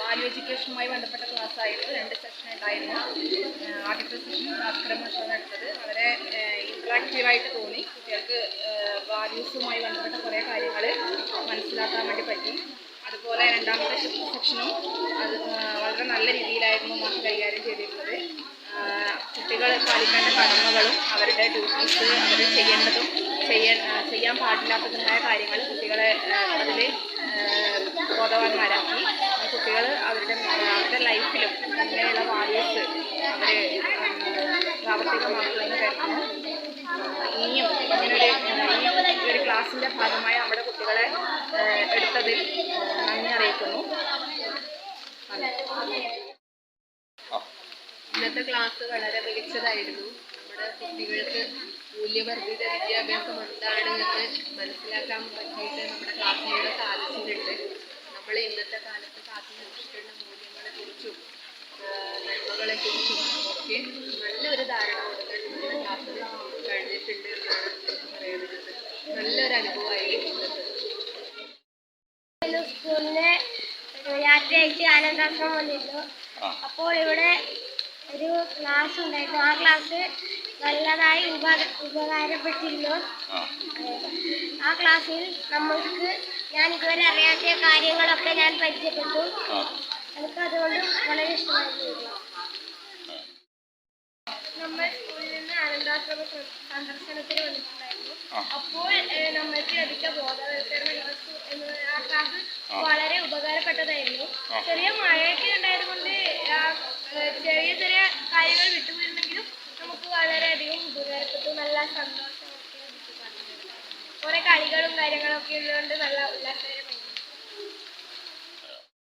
Value എഡ്യൂക്കേഷനുമായി ബന്ധപ്പെട്ട ക്ലാസ്സായിരുന്നു. 2 session ഉണ്ടായിരുന്നു. ആദ്യത്തെ സെഷൻ ഭാസ്കരൻ മാഷാണ് എടുത്തത്. വളരെ ഇൻട്രാക്റ്റീവായിട്ട് തോന്നി. കുട്ടികൾക്ക് വാല്യൂസുമായി ബന്ധപ്പെട്ട കുറേ കാര്യങ്ങൾ മനസ്സിലാക്കാൻ വേണ്ടി പറ്റി. അതുപോലെ രണ്ടാമത്തെ സെക്ഷനും അത് വളരെ നല്ല രീതിയിലായിരുന്നു മാഷ് കൈകാര്യം ചെയ്തിരുന്നത്. കുട്ടികൾ പാലിക്കേണ്ട കടമകളും അവരുടെ ഡ്യൂട്ടീസ്, അവർ ചെയ്യേണ്ടതും ചെയ്യാൻ പാടില്ലാത്തതുമായ കാര്യങ്ങൾ കുട്ടികളെ അതിൽ ബോധവാന്മാരാക്കി. കുട്ടികൾ അവരുടെ ലൈഫിലും ഇങ്ങനെയുള്ള വാല്യൂസ് അവർ പ്രാവർത്തികമാക്കുമെന്ന് കരുതുന്നു. ഇനിയും ഈ ഒരു ക്ലാസ്സിൻ്റെ ഭാഗമായി നമ്മുടെ കുട്ടികളെ എടുത്തതിൽ നന്ദി അറിയിക്കുന്നു. ഇന്നത്തെ ക്ലാസ് വളരെ മികച്ചതായിരുന്നു. നമ്മുടെ കുട്ടികൾക്ക് മൂല്യവർദ്ധിത വിദ്യാഭ്യാസം എന്താണ് എന്ന് മനസ്സിലാക്കാൻ പറ്റിയിട്ട് നമ്മുടെ ക്ലാസ്സിലൂടെ സാധിച്ചിട്ടുണ്ട്. നമ്മൾ ഇന്നത്തെ കാലത്ത് കാത്തു സൂക്ഷിക്കേണ്ട മൂല്യങ്ങളെക്കുറിച്ചും നന്മകളെക്കുറിച്ചും ഒക്കെ നല്ലൊരു ധാരണ കൊടുക്കാൻ നമ്മുടെ ക്ലാസ്സിൽ കഴിഞ്ഞിട്ടുണ്ട് എന്നാണ് എനിക്ക് പറയാനുള്ളത്. നല്ലൊരു അനുഭവമായിരുന്നു സ്കൂളിലെ യാത്രയായിട്ട് ആനന്ദാശ്രമം വന്നിരുന്നു. അപ്പോൾ ഇവിടെ ഒരു ക്ലാസ് ഉണ്ടായിരുന്നു. ആ ക്ലാസ് നല്ലതായി ഉപകാരപ്പെട്ടിരുന്നു. ആ ക്ലാസ്സിൽ നമ്മൾക്ക് ഞാൻ ഇതുവരെ അറിയാത്ത കാര്യങ്ങളൊക്കെ ഞാൻ പരിചയപ്പെട്ടു. എനിക്ക് അതുകൊണ്ട് വളരെ ഇഷ്ടമായിരുന്നു. നമ്മൾ സ്കൂളിൽ നിന്ന് ആനന്ദാശ്രമ സന്ദർശനത്തിന് വന്നിട്ടുണ്ടായിരുന്നു. അപ്പോൾ നമ്മൾക്ക് ലഭിച്ച ബോധവൽക്കരണ ക്ലാസ് ആ ക്ലാസ് വളരെ ഉപകാരപ്പെട്ടതായിരുന്നു. ചെറിയ മഴയൊക്കെ ഉണ്ടായതുകൊണ്ട് ചെറിയ ചെറിയ കാര്യങ്ങൾ വിട്ടുപോയിരുന്നെങ്കിലും നമുക്ക് വളരെയധികം ഉപകാരപ്പെട്ടു. നല്ല സന്തോഷമൊക്കെ കുറെ കളികളും കാര്യങ്ങളൊക്കെ ഉള്ളതുകൊണ്ട് നല്ല ഉല്ലാസകരമായി